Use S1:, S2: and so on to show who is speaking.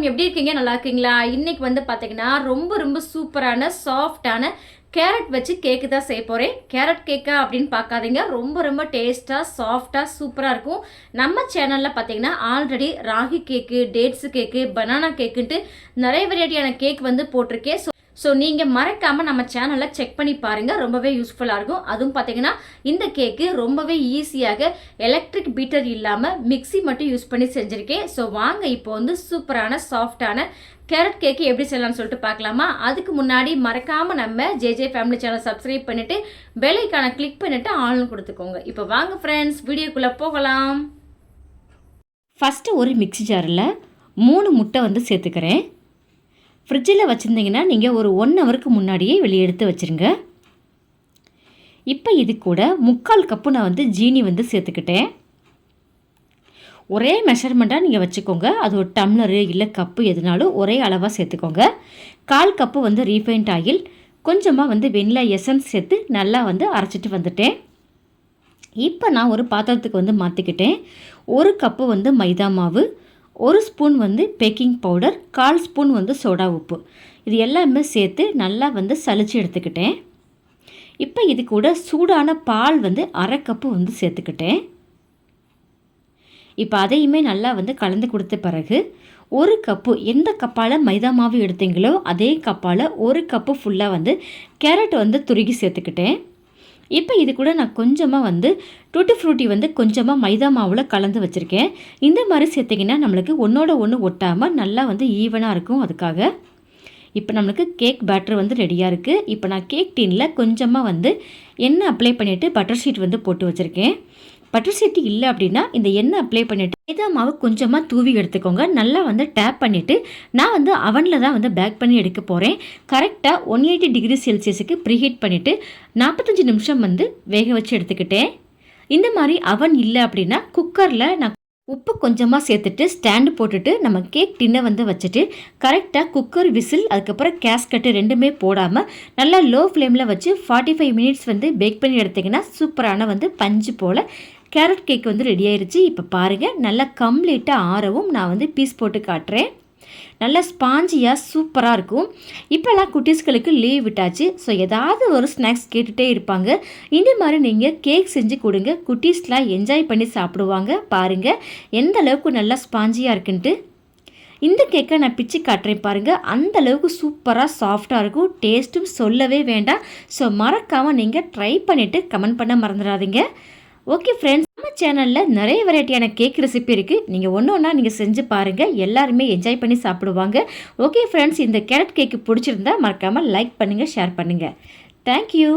S1: எப்படி இருக்கீங்க? நல்லா இருக்கீங்களா? இன்னைக்கு வந்து பார்த்தீங்கன்னா, ரொம்ப ரொம்ப சூப்பரான, சாஃப்ட்டான கேரட் வச்சு கேக்கு தான் செய்ய போறேன். கேரட் கேக்கா அப்படின்னு பார்க்காதீங்க. ரொம்ப ரொம்ப டேஸ்ட்டா, சாஃப்ட்டா, சூப்பரா இருக்கும். நம்ம சேனல்ல பார்த்தீங்கன்னா, ஆல்ரெடி ராகி கேக்கு, டேட்ஸ் கேக்கு, பனானா கேக்குன்ட்டு நெறைய வெரைட்டியான கேக் வந்து போட்டிருக்கேன். ஸோ நீங்கள் மறக்காமல் நம்ம சேனலை செக் பண்ணி பாருங்கள். ரொம்பவே யூஸ்ஃபுல்லாக இருக்கும். அதுவும் பார்த்தீங்கன்னா இந்த கேக்கு ரொம்பவே ஈஸியாக எலக்ட்ரிக் பீட்டர் இல்லாமல் மிக்ஸி மட்டும் யூஸ் பண்ணி செஞ்சுருக்கேன். ஸோ வாங்க இப்போ வந்து சூப்பரான சாஃப்டான கேரட் கேக்கு எப்படி செய்யலாம்னு சொல்லிட்டு பார்க்கலாமா? அதுக்கு முன்னாடி மறக்காமல் நம்ம ஜேஜே ஃபேமிலி சேனல் சப்ஸ்கிரைப் பண்ணிவிட்டு பெல் ஐக்கானை கிளிக் பண்ணிவிட்டு ஆல்னு கொடுத்துக்கோங்க. இப்போ வாங்க ஃப்ரெண்ட்ஸ், வீடியோக்குள்ளே போகலாம். ஃபஸ்ட்டு ஒரு மிக்ஸி ஜாரில் 3 முட்டை வந்து சேர்த்துக்கிறேன். ஃப்ரிட்ஜில் வச்சுருந்தீங்கன்னா நீங்கள் ஒரு 1 ஹவருக்கு முன்னாடியே வெளியே எடுத்து வச்சுருங்க. இப்போ இது கூட 3/4 கப்பு நான் வந்து ஜீனி வந்து சேர்த்துக்கிட்டேன். ஒரே மெஷர்மெண்ட்டாக நீங்கள் வச்சுக்கோங்க. அது ஒரு டம்ளரு இல்லை கப்பு எதுனாலும் ஒரே அளவாக சேர்த்துக்கோங்க. 1/4 கப்பு வந்து ரீஃபைண்ட் ஆயில், கொஞ்சமாக வந்து வெண்ணிலா எசன்ஸ் சேர்த்து நல்லா வந்து அரைச்சிட்டு வந்துட்டேன். இப்போ நான் ஒரு பாத்திரத்துக்கு வந்து மாற்றிக்கிட்டேன். 1 கப்பு வந்து மைதா மாவு, 1 ஸ்பூன் வந்து பேக்கிங் பவுடர், 1/4 ஸ்பூன் வந்து சோடா உப்பு, இது எல்லாமே சேர்த்து நல்லா வந்து சலிச்சு எடுத்துக்கிட்டேன். இப்போ இது கூட சூடான பால் வந்து 1/2 கப்பு வந்து சேர்த்துக்கிட்டேன். இப்போ அதையுமே நல்லா வந்து கலந்து கொடுத்த பிறகு 1 கப்பு, எந்த கப்பால் மைதா மாவு எடுத்தீங்களோ அதே கப்பால் 1 கப்பு ஃபுல்லாக வந்து கேரட் வந்து துருகி சேர்த்துக்கிட்டேன். இப்போ இது கூட நான் கொஞ்சமாக வந்து டூட்டி ஃப்ரூட்டி வந்து கொஞ்சமாக மைதா மாவில் கலந்து வச்சுருக்கேன். இந்த மாதிரி சேர்த்திங்கன்னா நம்மளுக்கு ஒன்றோட ஒன்று ஒட்டாமல் நல்லா வந்து ஈவனாக இருக்கும். அதுக்காக இப்போ நம்மளுக்கு கேக் பேட்டர் வந்து ரெடியாக இருக்குது. இப்போ நான் கேக் டீனில் கொஞ்சமாக வந்து எண்ணெய் அப்ளை பண்ணிவிட்டு பட்டர் ஷீட் வந்து போட்டு வச்சுருக்கேன். பட்டர் ஷீட் இல்லை அப்படின்னா இந்த எண்ணெய் அப்ளை பண்ணிவிட்டு மைதா மாவு கொஞ்சமாக தூவி எடுத்துக்கோங்க. நல்லா வந்து டேப் பண்ணிவிட்டு நான் வந்து அவனில் தான் வந்து பேக் பண்ணி எடுக்க போகிறேன். கரெக்டாக 180 டிகிரி செல்சியஸுக்கு ப்ரீஹீட் பண்ணிவிட்டு 45 நிமிஷம் வந்து வேக வச்சு எடுத்துக்கிட்டேன். இந்த மாதிரி அவன் இல்லை அப்படின்னா குக்கரில் நான் உப்பு கொஞ்சமாக சேர்த்துட்டு ஸ்டாண்டு போட்டுட்டு நம்ம கேக் டின்னை வந்து வச்சுட்டு கரெக்டாக குக்கர் விசில், அதுக்கப்புறம் கேஸ்கட்டு ரெண்டுமே போடாமல் நல்லா லோ ஃப்ளேமில் வச்சு 45 மினிட்ஸ் வந்து பேக் பண்ணி எடுத்திங்கன்னா சூப்பரான வந்து பஞ்சு போல் கேரட் கேக் வந்து ரெடி ஆயிடுச்சு. இப்போ பாருங்கள், நல்லா கம்ப்ளீட்டாக ஆறவும் நான் வந்து பீஸ் போட்டு காட்டுறேன். நல்லா ஸ்பாஞ்சியாக சூப்பராக இருக்கும். இப்போல்லாம் குட்டீஸ்களுக்கு லீவ் விட்டாச்சு. ஸோ ஏதாவது ஒரு ஸ்நாக்ஸ் கேட்டுகிட்டே இருப்பாங்க. இந்த மாதிரி நீங்கள் கேக் செஞ்சு கொடுங்க, குட்டீஸ்லாம் என்ஜாய் பண்ணி சாப்பிடுவாங்க. பாருங்கள் எந்த அளவுக்கு நல்லா ஸ்பாஞ்சியாக இருக்குன்ட்டு. இந்த கேக்கை நான் பிச்சு காட்டுறேன் பாருங்கள். அந்த அளவுக்கு சூப்பராக சாஃப்டாக இருக்கும். டேஸ்ட்டும் சொல்லவே வேண்டாம். ஸோ மறக்காமல் நீங்கள் ட்ரை பண்ணிவிட்டு கமெண்ட் பண்ண மறந்துடாதீங்க. ஓகே ஃப்ரெண்ட்ஸ், நம்ம சேனலில் நிறைய வெரைட்டியான கேக் ரெசிபி இருக்குது. நீங்கள் ஒன்று ஒன்றா நீங்கள் செஞ்சு பாருங்கள். எல்லாருமே என்ஜாய் பண்ணி சாப்பிடுவாங்க. ஓகே ஃப்ரெண்ட்ஸ், இந்த கேரட் கேக்கு பிடிச்சிருந்தா மறக்காமல் லைக் பண்ணுங்கள், ஷேர் பண்ணுங்கள். தேங்க்யூ.